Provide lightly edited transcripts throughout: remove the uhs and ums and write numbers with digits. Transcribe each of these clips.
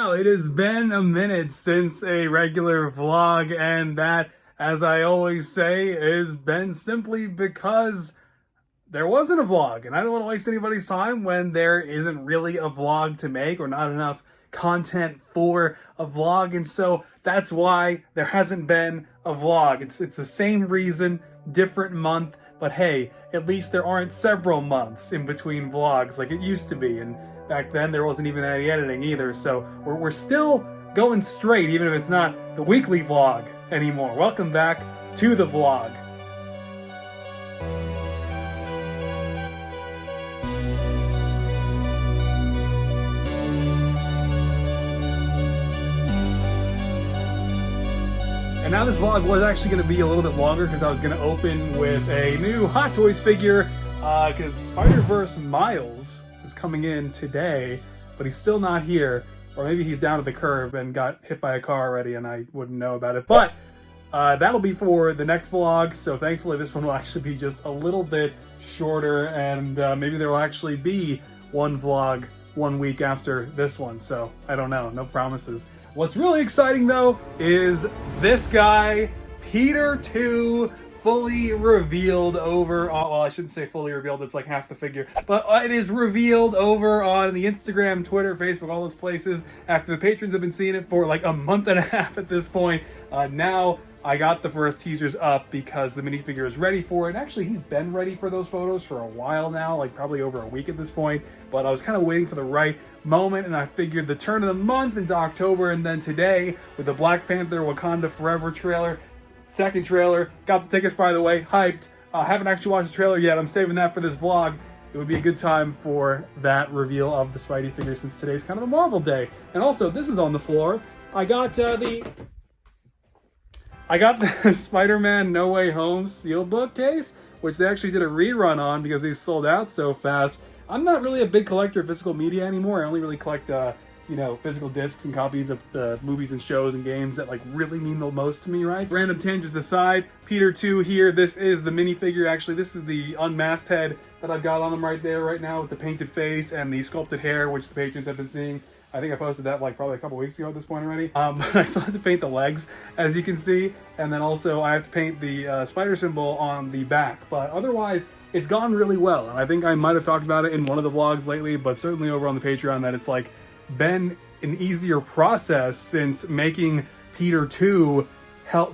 Wow, it has been a minute since a regular vlog, and that, as I always say, has been simply because there wasn't a vlog, and I don't want to waste anybody's time when there isn't really a vlog to make or not enough content for a vlog, and so that's why there hasn't been a vlog. It's the same reason, different month, but hey, at least there aren't several months in between vlogs like it used to be, and back then there wasn't even any editing either, so we're still going straight, even if it's not the weekly vlog anymore. Welcome back to the vlog. And now this vlog was actually going to be a little bit longer because I was going to open with a new Hot Toys figure because Spider-Verse Miles is coming in today, but he's still not here. Or maybe he's down at the curb and got hit by a car already and I wouldn't know about it. But that'll be for the next vlog, so thankfully this one will actually be just a little bit shorter, and maybe there will actually be one vlog 1 week after this one, so I don't know, no promises. What's really exciting though is this guy, Peter 2, fully revealed over, well, I shouldn't say fully revealed, it's like half the figure, but it is revealed over on the Instagram, Twitter, Facebook, all those places, after the patrons have been seeing it for like a month and a half at this point. Now I got the first teasers up because the minifigure is ready for it. Actually, he's been ready for those photos for a while now, like probably over a week at this point, but I was kind of waiting for the right moment, and I figured the turn of the month into October, and then today with the Black Panther Wakanda Forever trailer, second trailer, got the tickets by the way, hyped. Haven't actually watched the trailer yet, I'm saving that for this vlog. It would be a good time for that reveal of the Spidey figure since today's kind of a Marvel day. And also, this is on the floor. I got the Spider-Man No Way Home sealed book case, which they actually did a rerun on because these sold out so fast. I'm not really a big collector of physical media anymore. I only really collect, physical discs and copies of the movies and shows and games that like really mean the most to me, right? Random tangents aside, Peter 2 here. This is the minifigure. Actually, this is the unmasked head that I've got on him right there right now with the painted face and the sculpted hair, which the patrons have been seeing. I think I posted that like probably a couple weeks ago at this point already. But I still have to paint the legs, as you can see. And then also I have to paint the spider symbol on the back. But otherwise, it's gone really well. And I think I might have talked about it in one of the vlogs lately, but certainly over on the Patreon, that it's like been an easier process since making Peter 2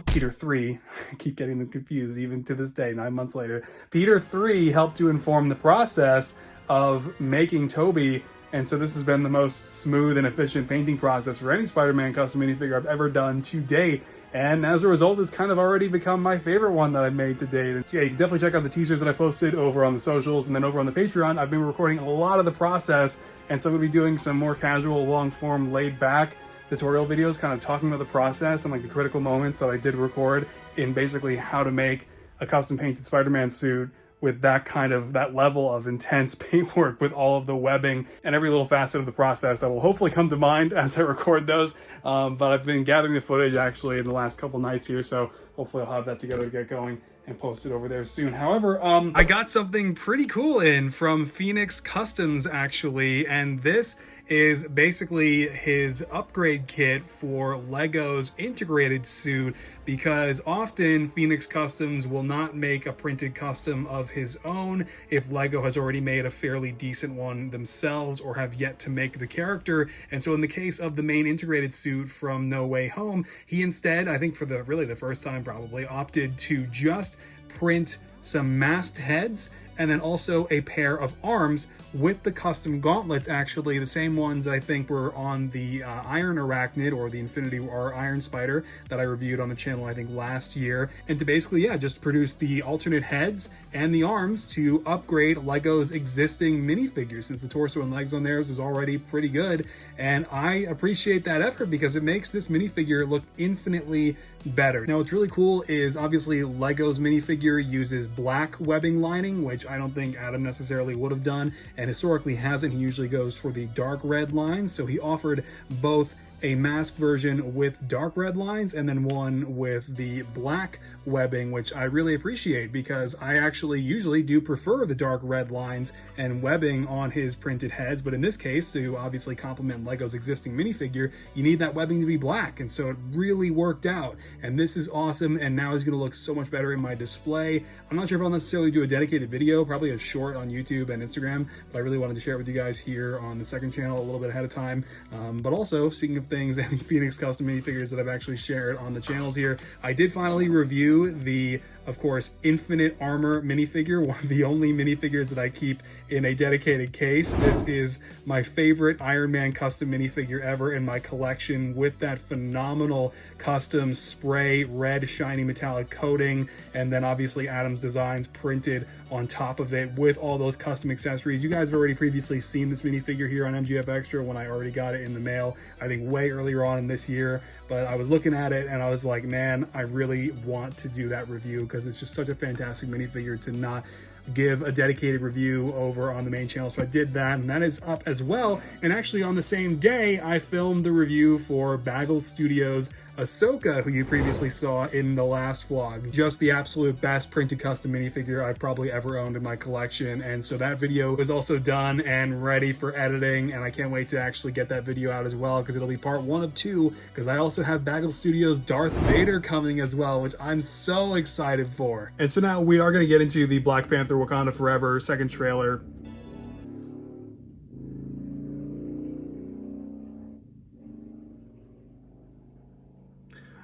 Peter 3, I keep getting them confused even to this day, 9 months later. Peter 3 helped to inform the process of making Toby. And so this has been the most smooth and efficient painting process for any Spider-Man custom minifigure I've ever done to date. And as a result, it's kind of already become my favorite one that I've made to date. And yeah, you can definitely check out the teasers that I posted over on the socials, and then over on the Patreon, I've been recording a lot of the process. And so I'm gonna be doing some more casual, long form, laid back tutorial videos, kind of talking about the process and like the critical moments that I did record in basically how to make a custom painted Spider-Man suit with that level of intense paintwork, with all of the webbing and every little facet of the process that will hopefully come to mind as I record those. But I've been gathering the footage actually in the last couple nights here, so hopefully I'll have that together to get going and post it over there soon. However, I got something pretty cool in from Phoenix Customs actually, and this is basically his upgrade kit for Lego's integrated suit, because often Phoenix Customs will not make a printed custom of his own if Lego has already made a fairly decent one themselves or have yet to make the character. And so in the case of the main integrated suit from No Way Home, he instead, I think for the first time probably, opted to just print some masked heads and then also a pair of arms with the custom gauntlets, actually the same ones that I think were on the Iron Arachnid or the Infinity War Iron Spider that I reviewed on the channel I think last year, and to basically just produce the alternate heads and the arms to upgrade Lego's existing minifigures, since the torso and legs on theirs is already pretty good. And I appreciate that effort because it makes this minifigure look infinitely better. Now what's really cool is obviously Lego's minifigure uses black webbing lining, which I don't think Adam necessarily would have done, and historically hasn't. He usually goes for the dark red lines, so he offered both a mask version with dark red lines and then one with the black webbing, which I really appreciate because I actually usually do prefer the dark red lines and webbing on his printed heads, but in this case, to obviously complement Lego's existing minifigure, you need that webbing to be black, and so it really worked out, and this is awesome, and now it's going to look so much better in my display. I'm not sure if I'll necessarily do a dedicated video, probably a short on YouTube and Instagram, but I really wanted to share it with you guys here on the second channel a little bit ahead of time. But also, speaking of things, any Phoenix custom minifigures that I've actually shared on the channels here, I did finally review the, of course, Infinite Armor minifigure, one of the only minifigures that I keep in a dedicated case. This is my favorite Iron Man custom minifigure ever in my collection, with that phenomenal custom spray red shiny metallic coating, and then obviously Adam's designs printed on top of it with all those custom accessories. You guys have already previously seen this minifigure here on MGF Extra when I already got it in the mail, I think way earlier on in this year, but I was looking at it and I was like, man, I really want to do that review because it's just such a fantastic minifigure to not give a dedicated review over on the main channel. So I did that, and that is up as well. And actually on the same day, I filmed the review for Baggles Studios Ahsoka, who you previously saw in the last vlog. Just the absolute best printed custom minifigure I've probably ever owned in my collection. And so that video is also done and ready for editing, and I can't wait to actually get that video out as well, because it'll be part 1 of 2, because I also have Baggles Studios Darth Vader coming as well, which I'm so excited for. And so now we are going to get into the Black Panther Wakanda Forever second trailer.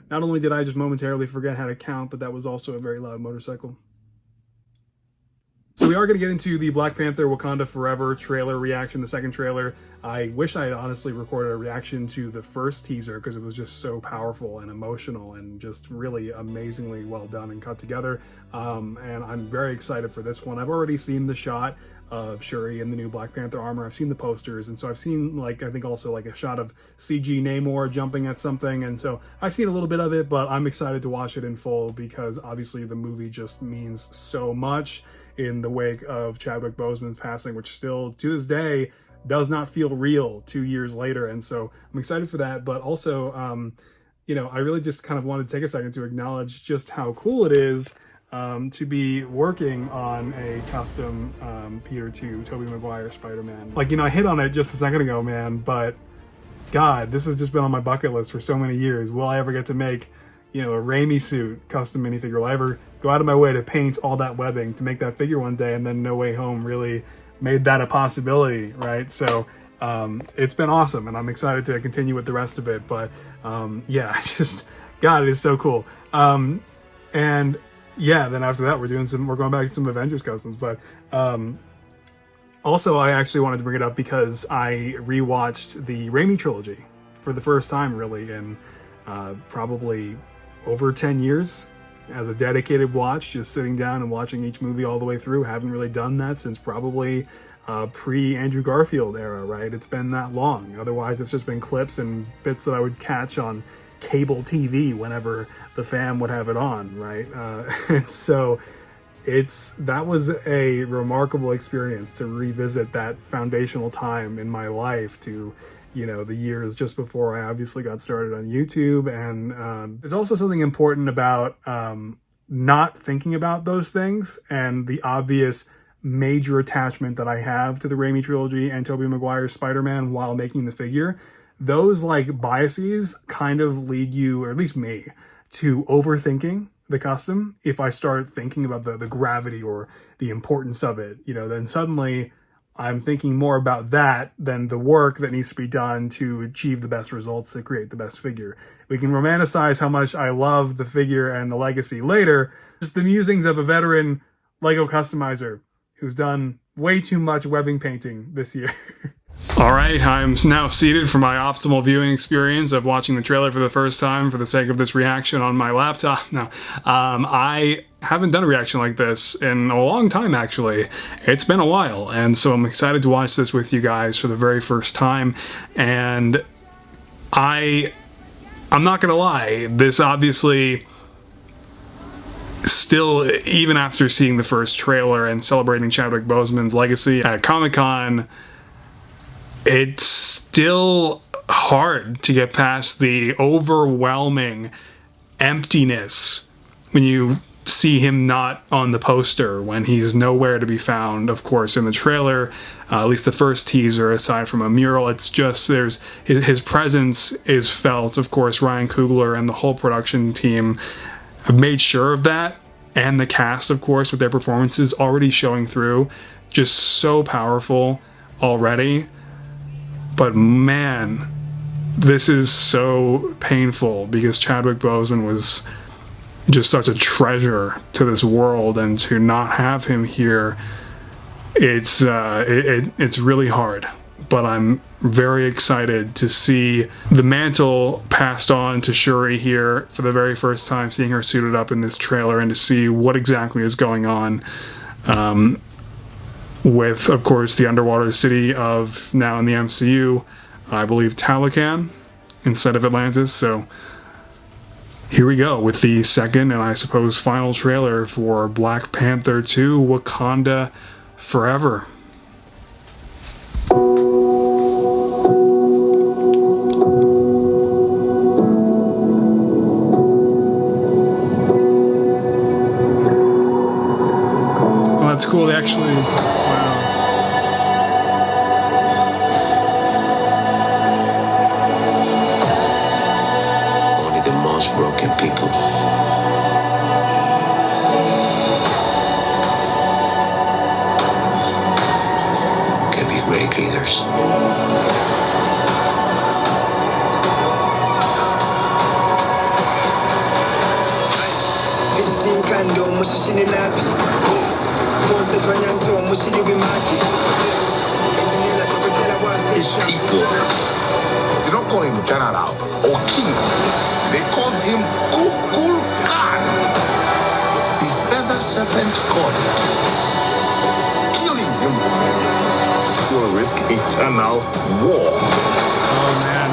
Not only did I just momentarily forget how to count, but that was also a very loud motorcycle. So we are going to get into the Black Panther Wakanda Forever trailer reaction, the second trailer. I wish I had honestly recorded a reaction to the first teaser because it was just so powerful and emotional and just really amazingly well done and cut together. And I'm very excited for this one. I've already seen the shot of Shuri in the new Black Panther armor. I've seen the posters, and so I've seen, like, I think also like a shot of CG Namor jumping at something, and so I've seen a little bit of it, but I'm excited to watch it in full because obviously the movie just means so much in the wake of Chadwick Boseman's passing, which still to this day does not feel real 2 years later. And so I'm excited for that, but also you know, I really just kind of wanted to take a second to acknowledge just how cool it is to be working on a custom Peter 2 Tobey Maguire Spider-Man. Like, you know, I hit on it just a second ago, man, but God, this has just been on my bucket list for so many years. Will I ever get to make, you know, a Raimi suit custom minifigure? Will I ever go out of my way to paint all that webbing to make that figure one day? And then No Way Home really made that a possibility, right? So it's been awesome, and I'm excited to continue with the rest of it. But yeah, just, God, it is so cool. And yeah, then after that, we're going back to some Avengers customs. But also, I actually wanted to bring it up because I rewatched the Raimi trilogy for the first time, really, in probably over 10 years as a dedicated watch, just sitting down and watching each movie all the way through. Haven't really done that since probably pre-Andrew Garfield era, right? It's been that long. Otherwise, it's just been clips and bits that I would catch on cable TV whenever the fam would have it on, right? And so that was a remarkable experience to revisit that foundational time in my life, to, you know, the years just before I obviously got started on YouTube. And there's also something important about not thinking about those things and the obvious major attachment that I have to the Raimi trilogy and Tobey Maguire's Spider-Man while making the figure. Those like biases kind of lead you, or at least me, to overthinking the custom. If I start thinking about the gravity or the importance of it, you know, then suddenly I'm thinking more about that than the work that needs to be done to achieve the best results, to create the best figure. We can romanticize how much I love the figure and the legacy later. Just the musings of a veteran Lego customizer who's done way too much webbing painting this year. All right, I'm now seated for my optimal viewing experience of watching the trailer for the first time for the sake of this reaction on my laptop. Now, I haven't done a reaction like this in a long time, actually. It's been a while, and so I'm excited to watch this with you guys for the very first time. And I'm not gonna lie, this obviously still, even after seeing the first trailer and celebrating Chadwick Boseman's legacy at Comic-Con, it still hard to get past the overwhelming emptiness when you see him not on the poster, when he's nowhere to be found, of course, in the trailer, at least the first teaser, aside from a mural. It's just, there's his presence is felt. Of course, Ryan Coogler and the whole production team have made sure of that, and the cast, of course, with their performances already showing through. Just so powerful already. But man, this is so painful, because Chadwick Boseman was just such a treasure to this world, and to not have him here, it's really hard. But I'm very excited to see the mantle passed on to Shuri here for the very first time, seeing her suited up in this trailer, and to see what exactly is going on with, of course, the underwater city of, now in the MCU, I believe Talocan instead of Atlantis. So here we go with the second, and I suppose final trailer for Black Panther 2: Wakanda Forever. Well, that's cool. They actually... Wow. Broken people. Can be great leaders. His people, they don't call him general or king. They called him Kukul Khan, the feather serpent god. Killing him will risk eternal war. Oh man.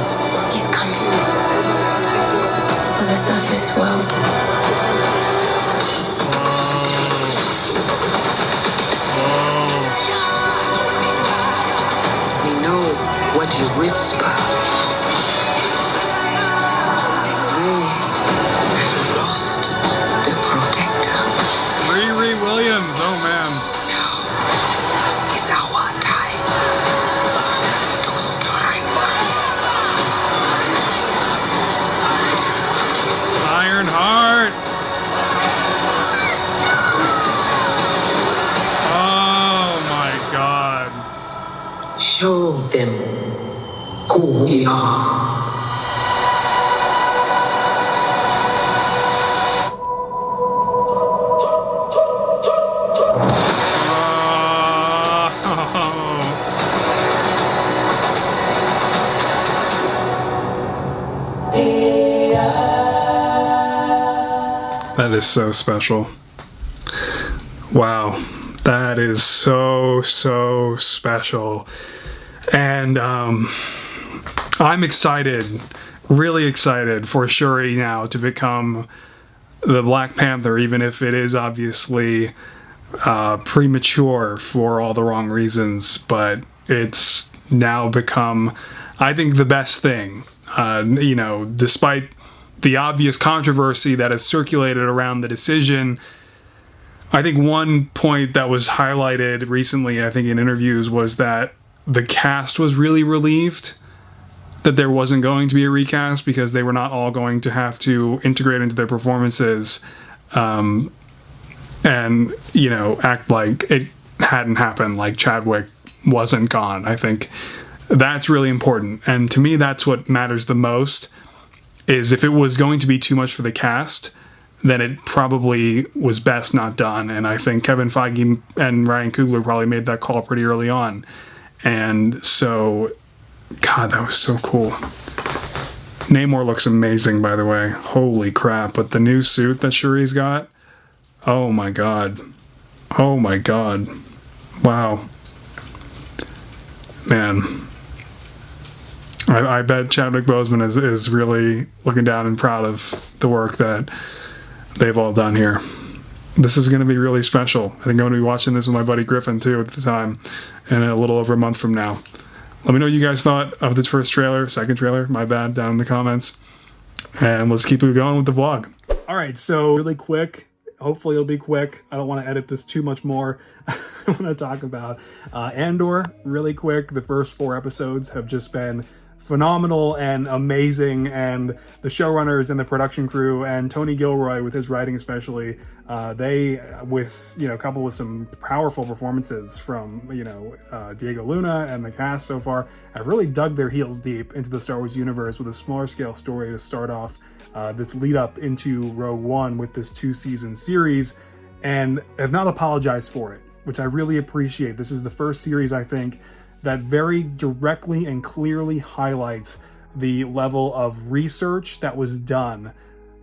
He's coming for the surface world. We know what you whisper. Williams, oh man. Now is our time to strike. Iron Heart. Oh my God. Show them who we are. That is so special. Wow. That is so special. And I'm excited, really excited for Shuri now to become the Black Panther, even if it is obviously premature for all the wrong reasons. But it's now become, I think, the best thing. You know, despite the obvious controversy that has circulated around the decision, I think one point that was highlighted recently, I think in interviews, was that the cast was really relieved that there wasn't going to be a recast, because they were not all going to have to integrate into their performances and, you know, act like it hadn't happened, like Chadwick wasn't gone. I think that's really important. And to me, that's what matters the most, is if it was going to be too much for the cast, then it probably was best not done. And I think Kevin Feige and Ryan Coogler probably made that call pretty early on. And so, God, that was so cool. Namor looks amazing, by the way. Holy crap. But the new suit that Shuri's got, oh my God. Oh my God. Wow. Man. I bet Chadwick Boseman is really looking down and proud of the work that they've all done here. This is going to be really special. I think I'm going to be watching this with my buddy Griffin, too, at the time, in a little over a month from now. Let me know what you guys thought of this first trailer, second trailer, my bad, down in the comments. And let's keep it going with the vlog. All right, so really quick, hopefully it'll be quick. I don't want to edit this too much more. I want to talk about Andor really quick. The first 4 episodes have just been phenomenal and amazing, and the showrunners and the production crew and Tony Gilroy with his writing especially, they, with, you know, coupled with some powerful performances from, you know, Diego Luna and the cast so far, have really dug their heels deep into the Star Wars universe with a smaller scale story to start off this lead up into Rogue One with this 2-season series, and have not apologized for it, which I really appreciate. This is the first series, I think, that very directly and clearly highlights the level of research that was done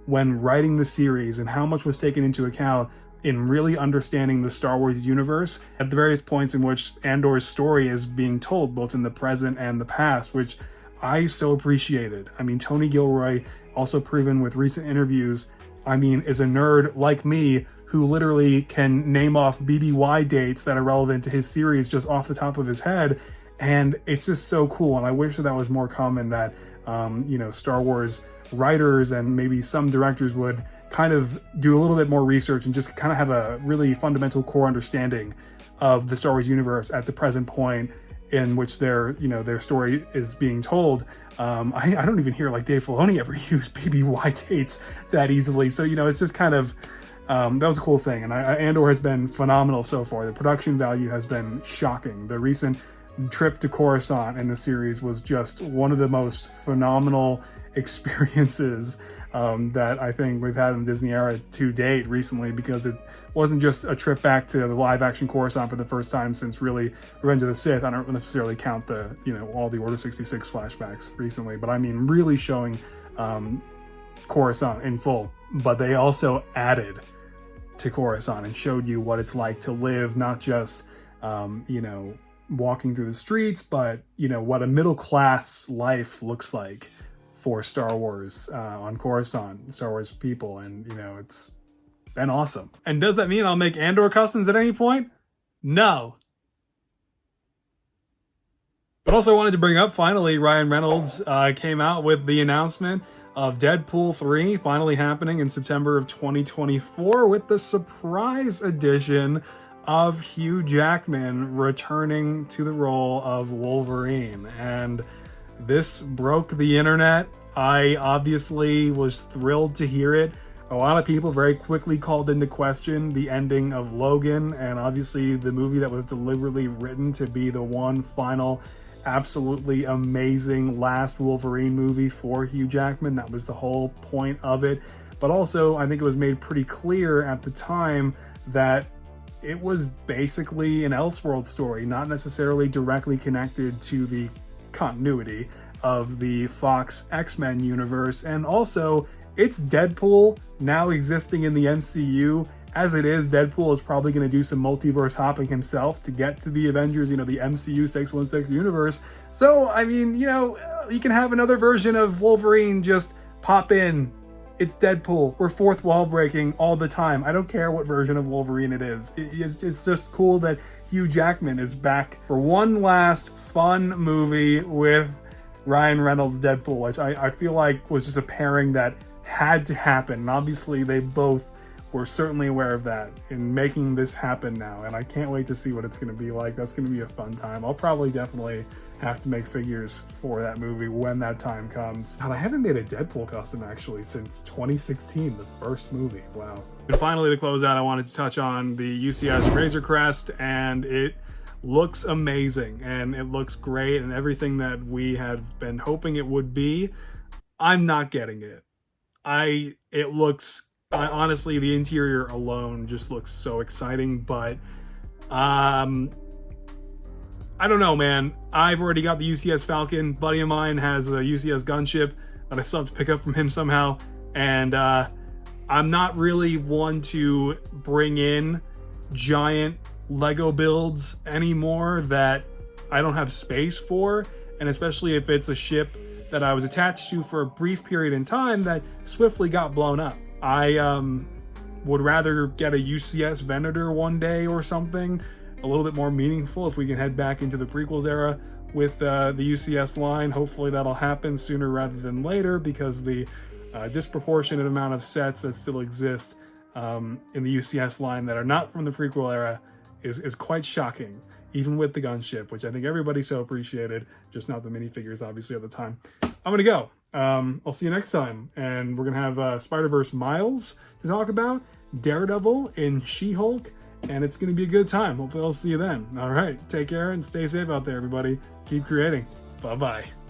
when writing the series and how much was taken into account in really understanding the Star Wars universe at the various points in which Andor's story is being told, both in the present and the past, which I so appreciated. I mean, Tony Gilroy, also proven with recent interviews, I mean, is a nerd like me who literally can name off BBY dates that are relevant to his series just off the top of his head. And it's just so cool. And I wish that was more common, that, you know, Star Wars writers and maybe some directors would kind of do a little bit more research and just kind of have a really fundamental core understanding of the Star Wars universe at the present point in which their, you know, their story is being told. I don't even hear like Dave Filoni ever use BBY dates that easily. So, you know, it's just kind of, that was a cool thing. And Andor has been phenomenal so far. The production value has been shocking. The recent trip to Coruscant in the series was just one of the most phenomenal experiences that I think we've had in the Disney era to date recently, because it wasn't just a trip back to the live action Coruscant for the first time since really Revenge of the Sith. I don't necessarily count the, you know, all the Order 66 flashbacks recently, but I mean really showing Coruscant in full. But they also added to Coruscant and showed you what it's like to live, not just you know, walking through the streets, but, you know, what a middle class life looks like for Star Wars on Coruscant, Star Wars people. And, you know, it's been awesome. And does that mean I'll make Andor customs at any point? No. But also I wanted to bring up, finally, Ryan Reynolds came out with the announcement of Deadpool 3 finally happening in September of 2024, with the surprise addition of Hugh Jackman returning to the role of Wolverine. And this broke the internet. I obviously was thrilled to hear it. A lot of people very quickly called into question the ending of Logan, and obviously the movie that was deliberately written to be the one final absolutely amazing last Wolverine movie for Hugh Jackman. That was the whole point of it. But also, I think it was made pretty clear at the time that it was basically an Elseworld story, not necessarily directly connected to the continuity of the Fox X-Men universe. And also, it's Deadpool now existing in the MCU. As it is, Deadpool is probably going to do some multiverse hopping himself to get to the Avengers, you know, the MCU 616 universe. So, I mean, you know, you can have another version of Wolverine just pop in. It's Deadpool. We're fourth wall breaking all the time. I don't care what version of Wolverine it is. It's just cool that Hugh Jackman is back for one last fun movie with Ryan Reynolds' Deadpool, which I feel like was just a pairing that had to happen. And obviously they both were certainly aware of that in making this happen now. And I can't wait to see what it's going to be like. That's going to be a fun time. I'll probably definitely have to make figures for that movie when that time comes. God, I haven't made a Deadpool custom actually since 2016, the first movie. Wow. And finally, to close out, I wanted to touch on the UCS Razor Crest, and it looks amazing and it looks great and everything that we had been hoping it would be. I'm not getting it. Honestly, the interior alone just looks so exciting, but I don't know, man. I've already got the UCS Falcon. Buddy of mine has a UCS gunship that I still have to pick up from him somehow, and I'm not really one to bring in giant Lego builds anymore that I don't have space for, and especially if it's a ship that I was attached to for a brief period in time that swiftly got blown up. I would rather get a UCS Venator one day or something, a little bit more meaningful if we can head back into the prequels era. with the UCS line. Hopefully that'll happen sooner rather than later, because the disproportionate amount of sets that still exist in the UCS line that are not from the prequel era is quite shocking, even with the gunship, which I think everybody so appreciated, just not the minifigures obviously at the time. I'm gonna go. I'll see you next time, and we're gonna have Spider-Verse Miles to talk about, Daredevil, and She-Hulk, and it's gonna be a good time. Hopefully I'll see you then. All right, take care and stay safe out there, everybody. Keep creating. Bye-bye.